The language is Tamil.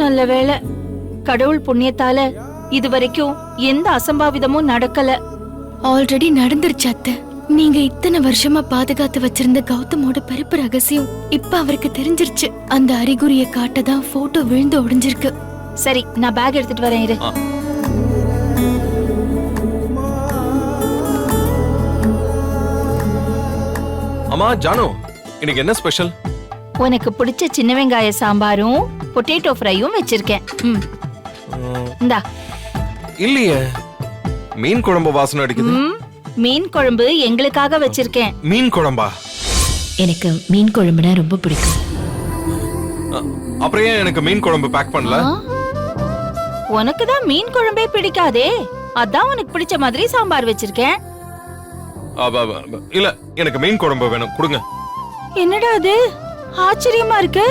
நல்ல வேளை, கடவுள் புண்ணியத்தால இதுவரைக்கும் எந்த அசம்பாவிதமும் நடக்கல. ஆல்ரெடி நடந்துருச்சு அத்தை. நீங்க இத்தனை வருஷமா பாதுகாத்து வச்சிருந்த கௌதமோட பிறப்பு ரகசியம் இப்ப அவருக்கு தெரிஞ்சிருச்சு. அந்த அறிகுறியை காட்டதான் போட்டோ விழுந்து உடைஞ்சிருக்கு. சரி, நான் பேக் எடுத்துட்டு வரேன் இரு. அம்மா ஜானு, இன்னைக்கு என்ன ஸ்பெஷல்? உனக்கு பிடிச்ச சின்ன வெங்காய சாம்பாரும் பொட்டேட்டோ ஃப்ரையும் வச்சிருக்கேன். இந்தா. இல்லையே, மீன் குழம்பு வாசனை அடிக்குது. மீன் குழம்பு எங்களுக்காக வச்சிருக்கேன். மீன் குழம்பா? எனக்கு மீன் குழம்புனா ரொம்ப பிடிக்கும். அப்புறம் ஏன் எனக்கு மீன் குழம்பு பேக் பண்ணல? உனக்கு தான் மீன் குழம்பே பிடிக்காதே, அதான் உனக்கு பிடிச்ச மாதிரி சாம்பார் வச்சிருக்கேன். இல்ல, எனக்கு மீன் குழம்பு வேணும், கொடுங்க. என்னடா அது, ஆச்சரியமா இருக்கு.